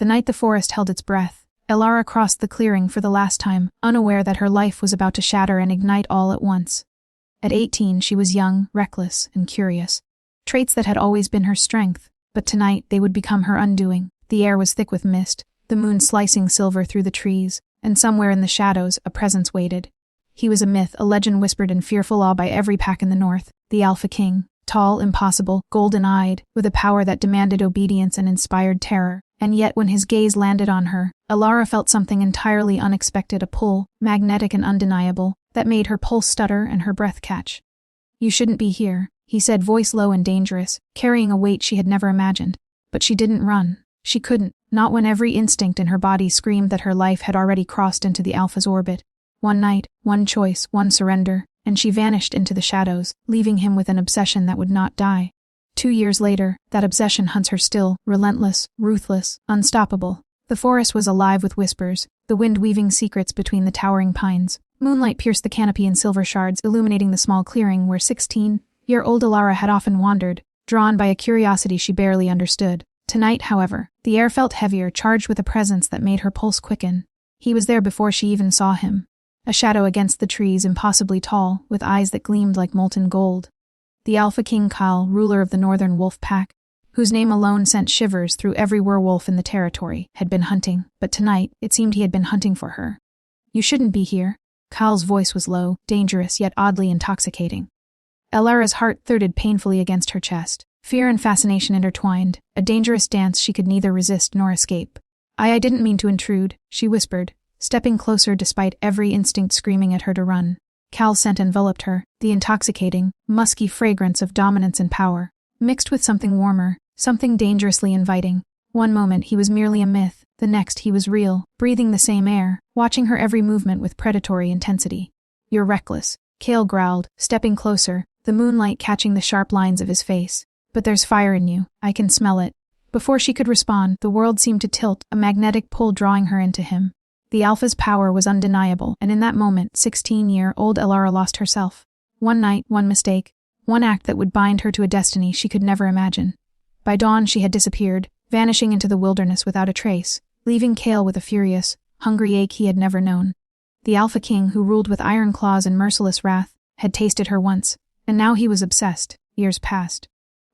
The night the forest held its breath, Elara crossed the clearing for the last time, unaware that her life was about to shatter and ignite all at once. At 18, she was young, reckless, and curious. Traits that had always been her strength, but tonight they would become her undoing. The air was thick with mist, the moon slicing silver through the trees, and somewhere in the shadows a presence waited. He was a myth, a legend whispered in fearful awe by every pack in the north, the Alpha King, tall, impossible, golden-eyed, with a power that demanded obedience and inspired terror. And yet when his gaze landed on her, Elara felt something entirely unexpected, a pull, magnetic and undeniable, that made her pulse stutter and her breath catch. "You shouldn't be here," he said, voice low and dangerous, carrying a weight she had never imagined. But she didn't run. She couldn't, not when every instinct in her body screamed that her life had already crossed into the Alpha's orbit. One night, one choice, one surrender, and she vanished into the shadows, leaving him with an obsession that would not die. 2 years later, that obsession hunts her still, relentless, ruthless, unstoppable. The forest was alive with whispers, the wind weaving secrets between the towering pines. Moonlight pierced the canopy in silver shards, illuminating the small clearing where 16-year-old Elara had often wandered, drawn by a curiosity she barely understood. Tonight, however, the air felt heavier, charged with a presence that made her pulse quicken. He was there before she even saw him. A shadow against the trees, impossibly tall, with eyes that gleamed like molten gold. The Alpha King Kyle, ruler of the northern wolf pack, whose name alone sent shivers through every werewolf in the territory, had been hunting, but tonight it seemed he had been hunting for her. "You shouldn't be here." Kyle's voice was low, dangerous, yet oddly intoxicating. Elara's heart thudded painfully against her chest. Fear and fascination intertwined, a dangerous dance she could neither resist nor escape. I didn't mean to intrude," she whispered, stepping closer despite every instinct screaming at her to run. Cal's scent enveloped her, the intoxicating, musky fragrance of dominance and power, mixed with something warmer, something dangerously inviting. One moment he was merely a myth, the next he was real, breathing the same air, watching her every movement with predatory intensity. "You're reckless," Cale growled, stepping closer, the moonlight catching the sharp lines of his face. "But there's fire in you, I can smell it." Before she could respond, the world seemed to tilt, a magnetic pull drawing her into him. The Alpha's power was undeniable, and in that moment, 16-year-old Elara lost herself. One night, one mistake, one act that would bind her to a destiny she could never imagine. By dawn she had disappeared, vanishing into the wilderness without a trace, leaving Cale with a furious, hungry ache he had never known. The Alpha King, who ruled with iron claws and merciless wrath, had tasted her once, and now he was obsessed. Years passed.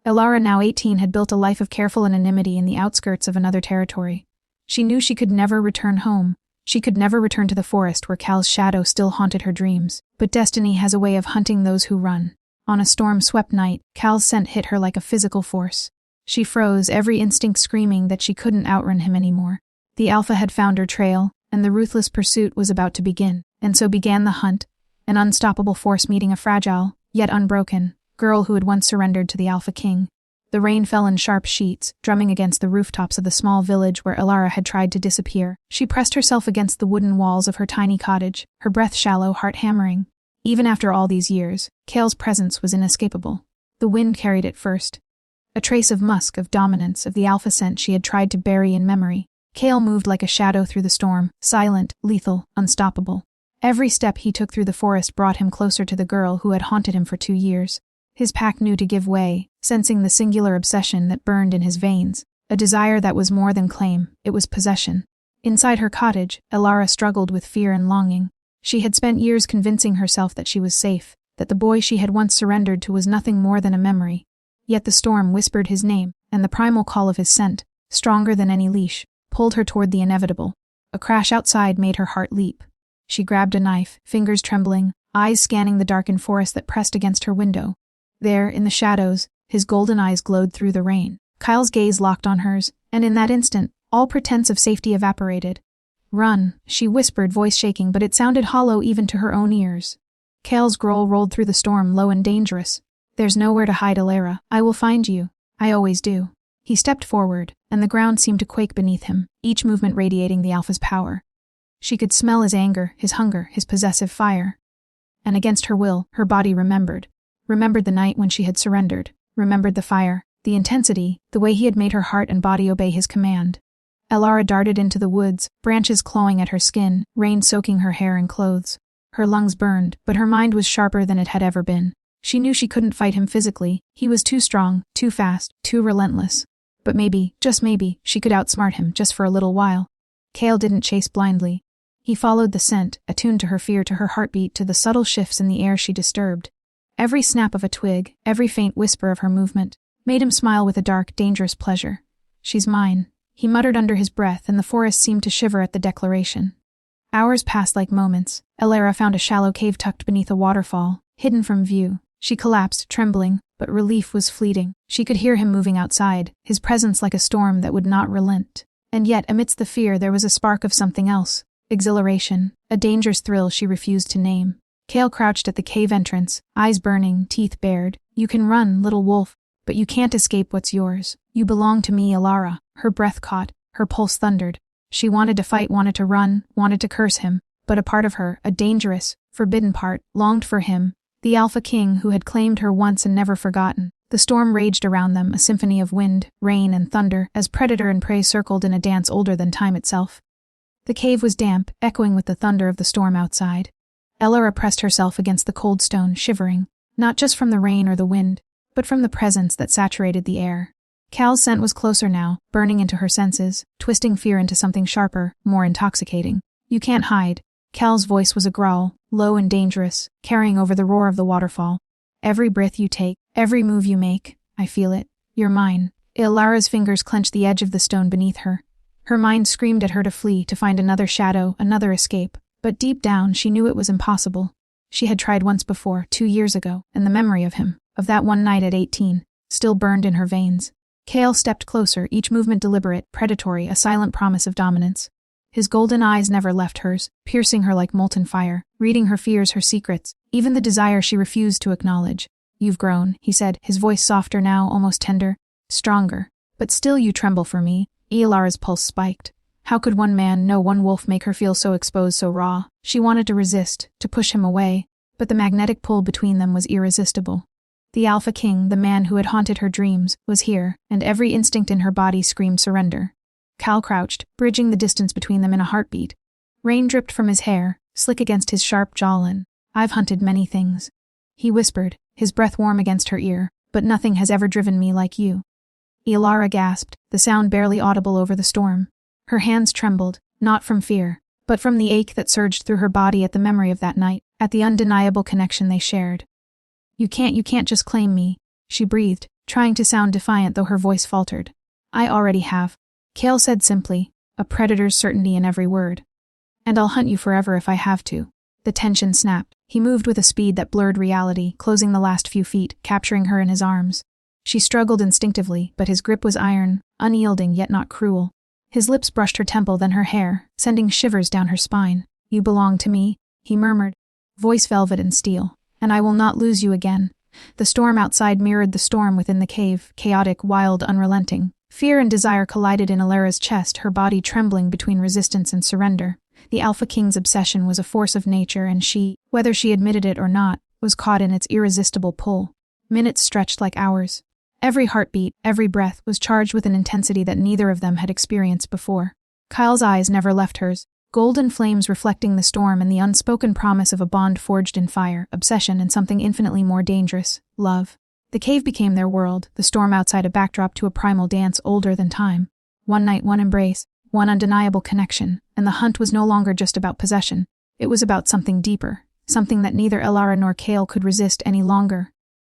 Elara, now 18, had built a life of careful anonymity in the outskirts of another territory. She knew she could never return home. She could never return to the forest where Cal's shadow still haunted her dreams. But destiny has a way of hunting those who run. On a storm-swept night, Cal's scent hit her like a physical force. She froze, every instinct screaming that she couldn't outrun him anymore. The Alpha had found her trail, and the ruthless pursuit was about to begin. And so began the hunt, an unstoppable force meeting a fragile, yet unbroken, girl who had once surrendered to the Alpha King. The rain fell in sharp sheets, drumming against the rooftops of the small village where Elara had tried to disappear. She pressed herself against the wooden walls of her tiny cottage, her breath shallow, heart hammering. Even after all these years, Cale's presence was inescapable. The wind carried it first. A trace of musk, of dominance, of the Alpha scent she had tried to bury in memory. Cale moved like a shadow through the storm, silent, lethal, unstoppable. Every step he took through the forest brought him closer to the girl who had haunted him for 2 years. His pack knew to give way, sensing the singular obsession that burned in his veins, a desire that was more than claim, it was possession. Inside her cottage, Elara struggled with fear and longing. She had spent years convincing herself that she was safe, that the boy she had once surrendered to was nothing more than a memory. Yet the storm whispered his name, and the primal call of his scent, stronger than any leash, pulled her toward the inevitable. A crash outside made her heart leap. She grabbed a knife, fingers trembling, eyes scanning the darkened forest that pressed against her window. There, in the shadows, his golden eyes glowed through the rain. Kyle's gaze locked on hers, and in that instant, all pretense of safety evaporated. "Run," she whispered, voice shaking, but it sounded hollow even to her own ears. Cale's growl rolled through the storm, low and dangerous. "There's nowhere to hide, Elara. I will find you. I always do." He stepped forward, and the ground seemed to quake beneath him, each movement radiating the Alpha's power. She could smell his anger, his hunger, his possessive fire. And against her will, her body remembered the night when she had surrendered, remembered the fire, the intensity, the way he had made her heart and body obey his command. Elara darted into the woods, branches clawing at her skin, rain soaking her hair and clothes. Her lungs burned, but her mind was sharper than it had ever been. She knew she couldn't fight him physically. He was too strong, too fast, too relentless. But maybe, just maybe, she could outsmart him just for a little while. Cale didn't chase blindly. He followed the scent, attuned to her fear, to her heartbeat, to the subtle shifts in the air she disturbed. Every snap of a twig, every faint whisper of her movement, made him smile with a dark, dangerous pleasure. "She's mine," he muttered under his breath, and the forest seemed to shiver at the declaration. Hours passed like moments. Elara found a shallow cave tucked beneath a waterfall, hidden from view. She collapsed, trembling, but relief was fleeting. She could hear him moving outside, his presence like a storm that would not relent. And yet, amidst the fear, there was a spark of something else. Exhilaration, a dangerous thrill she refused to name. Cale crouched at the cave entrance, eyes burning, teeth bared. "You can run, little wolf, but you can't escape what's yours. You belong to me, Elara." Her breath caught, her pulse thundered. She wanted to fight, wanted to run, wanted to curse him, but a part of her, a dangerous, forbidden part, longed for him, the Alpha King who had claimed her once and never forgotten. The storm raged around them, a symphony of wind, rain, and thunder, as predator and prey circled in a dance older than time itself. The cave was damp, echoing with the thunder of the storm outside. Elara pressed herself against the cold stone, shivering, not just from the rain or the wind, but from the presence that saturated the air. Cal's scent was closer now, burning into her senses, twisting fear into something sharper, more intoxicating. "You can't hide." Cal's voice was a growl, low and dangerous, carrying over the roar of the waterfall. "Every breath you take, every move you make, I feel it. You're mine." Elara's fingers clenched the edge of the stone beneath her. Her mind screamed at her to flee, to find another shadow, another escape. But deep down, she knew it was impossible. She had tried once before, 2 years ago, and the memory of him, of that one night at 18, still burned in her veins. Cale stepped closer, each movement deliberate, predatory, a silent promise of dominance. His golden eyes never left hers, piercing her like molten fire, reading her fears, her secrets, even the desire she refused to acknowledge. "You've grown," he said, his voice softer now, almost tender, "stronger. But still you tremble for me." Elara's pulse spiked. How could one man, no, one wolf, make her feel so exposed, so raw? She wanted to resist, to push him away, but the magnetic pull between them was irresistible. The Alpha King, the man who had haunted her dreams, was here, and every instinct in her body screamed surrender. Cal crouched, bridging the distance between them in a heartbeat. Rain dripped from his hair, slick against his sharp jawline. "I've hunted many things," he whispered, his breath warm against her ear, "but nothing has ever driven me like you." Elara gasped, the sound barely audible over the storm. Her hands trembled, not from fear, but from the ache that surged through her body at the memory of that night, at the undeniable connection they shared. You can't just claim me," she breathed, trying to sound defiant though her voice faltered. "I already have," Cale said simply, a predator's certainty in every word. "And I'll hunt you forever if I have to." The tension snapped. He moved with a speed that blurred reality, closing the last few feet, capturing her in his arms. She struggled instinctively, but his grip was iron, unyielding yet not cruel. His lips brushed her temple, then her hair, sending shivers down her spine. "You belong to me," he murmured, voice velvet and steel, "and I will not lose you again." The storm outside mirrored the storm within the cave, chaotic, wild, unrelenting. Fear and desire collided in Elara's chest, her body trembling between resistance and surrender. The Alpha King's obsession was a force of nature, and she, whether she admitted it or not, was caught in its irresistible pull. Minutes stretched like hours. Every heartbeat, every breath, was charged with an intensity that neither of them had experienced before. Kyle's eyes never left hers, golden flames reflecting the storm and the unspoken promise of a bond forged in fire, obsession, and something infinitely more dangerous, love. The cave became their world, the storm outside a backdrop to a primal dance older than time. One night, one embrace, one undeniable connection, and the hunt was no longer just about possession. It was about something deeper, something that neither Elara nor Cale could resist any longer.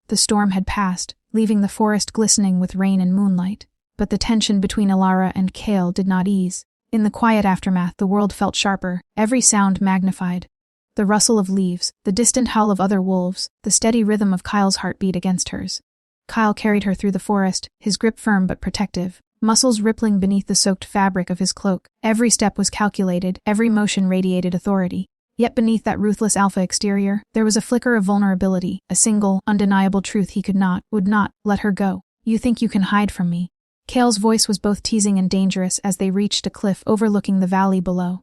The storm had passed, leaving the forest glistening with rain and moonlight, but the tension between Elara and Cale did not ease. In the quiet aftermath, the world felt sharper, every sound magnified. The rustle of leaves, the distant howl of other wolves, the steady rhythm of Kyle's heartbeat against hers. Kyle carried her through the forest, his grip firm but protective, muscles rippling beneath the soaked fabric of his cloak. Every step was calculated, every motion radiated authority. Yet beneath that ruthless alpha exterior, there was a flicker of vulnerability, a single, undeniable truth he would not, let her go. "You think you can hide from me." Cale's voice was both teasing and dangerous as they reached a cliff overlooking the valley below.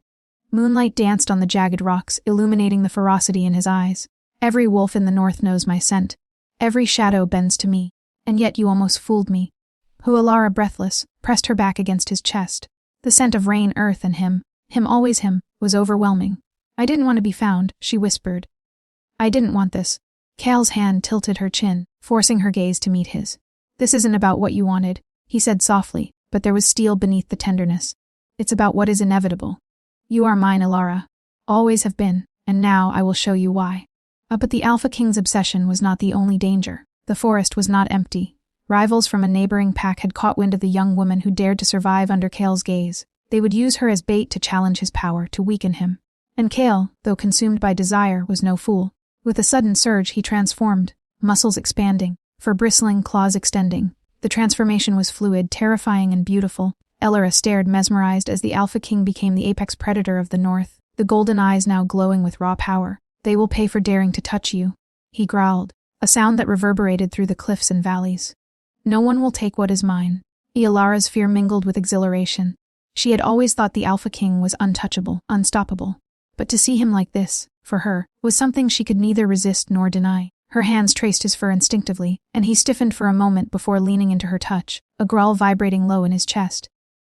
Moonlight danced on the jagged rocks, illuminating the ferocity in his eyes. "Every wolf in the north knows my scent. Every shadow bends to me. And yet you almost fooled me." Elara, breathless, pressed her back against his chest. The scent of rain, earth, and him, always him, was overwhelming. "I didn't want to be found," she whispered. "I didn't want this." Cale's hand tilted her chin, forcing her gaze to meet his. "This isn't about what you wanted." he said softly, but there was steel beneath the tenderness. It's about what is inevitable. You are mine, Elara. Always have been, and now I will show you why. But the Alpha King's obsession was not the only danger. The forest was not empty. Rivals from a neighboring pack had caught wind of the young woman who dared to survive under Kale's gaze. They would use her as bait to challenge his power, to weaken him. And Kale, though consumed by desire, was no fool. With a sudden surge, he transformed, muscles expanding, fur bristling, claws extending. The transformation was fluid, terrifying, and beautiful. Elara stared mesmerized as the Alpha King became the apex predator of the north, the golden eyes now glowing with raw power. They will pay for daring to touch you, he growled, a sound that reverberated through the cliffs and valleys. No one will take what is mine. Elara's fear mingled with exhilaration. She had always thought the Alpha King was untouchable, unstoppable. But to see him like this, for her, was something she could neither resist nor deny. Her hands traced his fur instinctively, and he stiffened for a moment before leaning into her touch, a growl vibrating low in his chest.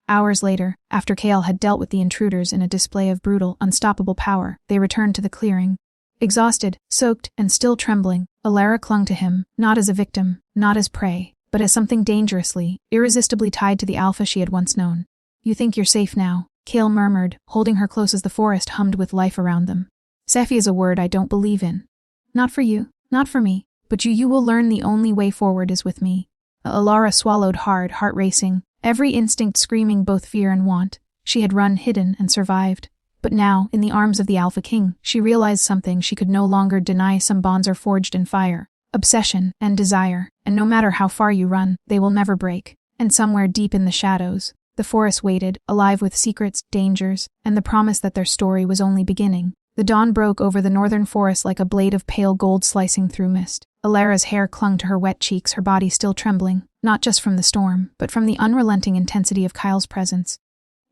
Hours later, after Kale had dealt with the intruders in a display of brutal, unstoppable power, they returned to the clearing. Exhausted, soaked, and still trembling, Elara clung to him, not as a victim, not as prey, but as something dangerously, irresistibly tied to the Alpha she had once known. You think you're safe now, Kale murmured, holding her close as the forest hummed with life around them. Safi is a word I don't believe in. Not for you, not for me, but you will learn the only way forward is with me. Elara swallowed hard, heart racing, every instinct screaming both fear and want. She had run hidden and survived. But now, in the arms of the Alpha King, she realized something she could no longer deny. Some bonds are forged in fire. Obsession and desire, and no matter how far you run, they will never break. And somewhere deep in the shadows, the forest waited, alive with secrets, dangers, and the promise that their story was only beginning. The dawn broke over the northern forest like a blade of pale gold slicing through mist. Elara's hair clung to her wet cheeks, her body still trembling, not just from the storm, but from the unrelenting intensity of Kyle's presence.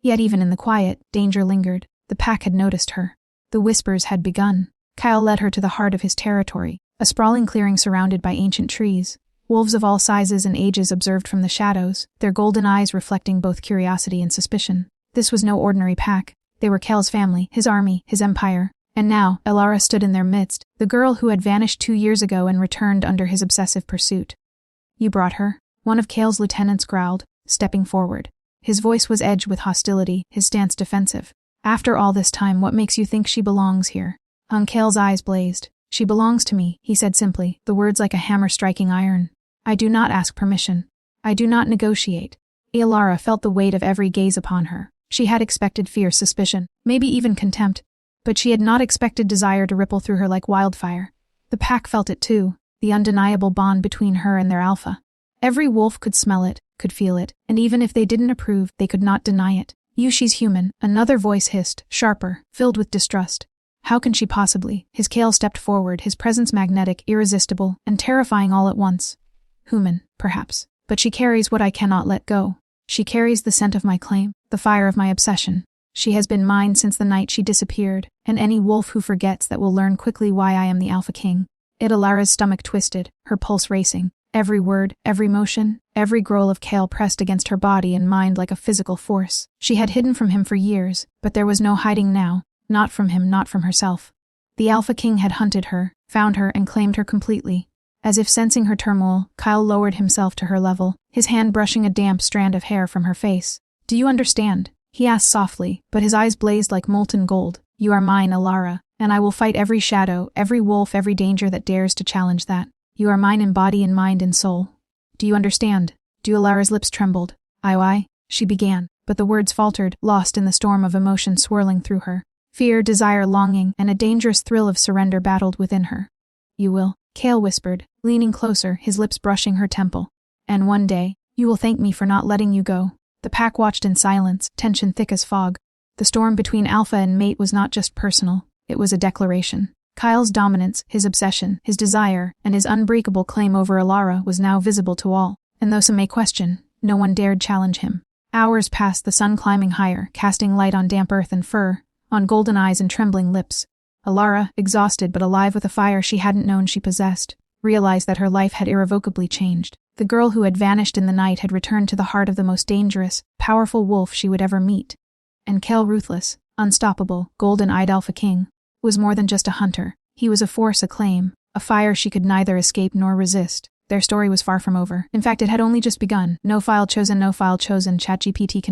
Yet even in the quiet, danger lingered. The pack had noticed her. The whispers had begun. Kyle led her to the heart of his territory, a sprawling clearing surrounded by ancient trees. Wolves of all sizes and ages observed from the shadows, their golden eyes reflecting both curiosity and suspicion. This was no ordinary pack. They were Kale's family, his army, his empire. And now, Elara stood in their midst, the girl who had vanished 2 years ago and returned under his obsessive pursuit. You brought her? One of Kale's lieutenants growled, stepping forward. His voice was edged with hostility, his stance defensive. After all this time, what makes you think she belongs here? Kale's eyes blazed. She belongs to me, he said simply, the words like a hammer striking iron. I do not ask permission. I do not negotiate. Elara felt the weight of every gaze upon her. She had expected fear, suspicion, maybe even contempt. But she had not expected desire to ripple through her like wildfire. The pack felt it too, the undeniable bond between her and their alpha. Every wolf could smell it, could feel it, and even if they didn't approve, they could not deny it. She's human, another voice hissed, sharper, filled with distrust. How can she possibly? His Kale stepped forward, his presence magnetic, irresistible, and terrifying all at once. Human, perhaps. But she carries what I cannot let go. She carries the scent of my claim, the fire of my obsession. She has been mine since the night she disappeared, and any wolf who forgets that will learn quickly why I am the Alpha King. Elara's stomach twisted, her pulse racing. Every word, every motion, every growl of Kale pressed against her body and mind like a physical force. She had hidden from him for years, but there was no hiding now. Not from him, not from herself. The Alpha King had hunted her, found her, and claimed her completely. As if sensing her turmoil, Kyle lowered himself to her level, his hand brushing a damp strand of hair from her face. Do you understand? He asked softly, but his eyes blazed like molten gold. You are mine, Elara, and I will fight every shadow, every wolf, every danger that dares to challenge that. You are mine in body and mind and soul. Do you understand? Elara's lips trembled. Aye, she began, but the words faltered, lost in the storm of emotion swirling through her. Fear, desire, longing, and a dangerous thrill of surrender battled within her. You will, Kale whispered, leaning closer, his lips brushing her temple. And one day, you will thank me for not letting you go. The pack watched in silence, tension thick as fog. The storm between Alpha and Mate was not just personal, it was a declaration. Kyle's dominance, his obsession, his desire, and his unbreakable claim over Elara was now visible to all, and though some may question, no one dared challenge him. Hours passed, the sun climbing higher, casting light on damp earth and fur, on golden eyes and trembling lips. Elara, exhausted but alive with a fire she hadn't known she possessed, realized that her life had irrevocably changed. The girl who had vanished in the night had returned to the heart of the most dangerous, powerful wolf she would ever meet. And Kale Ruthless, unstoppable, golden-eyed Alpha King, was more than just a hunter. He was a force, a claim, a fire she could neither escape nor resist. Their story was far from over. In fact, it had only just begun. No file chosen, ChatGPT can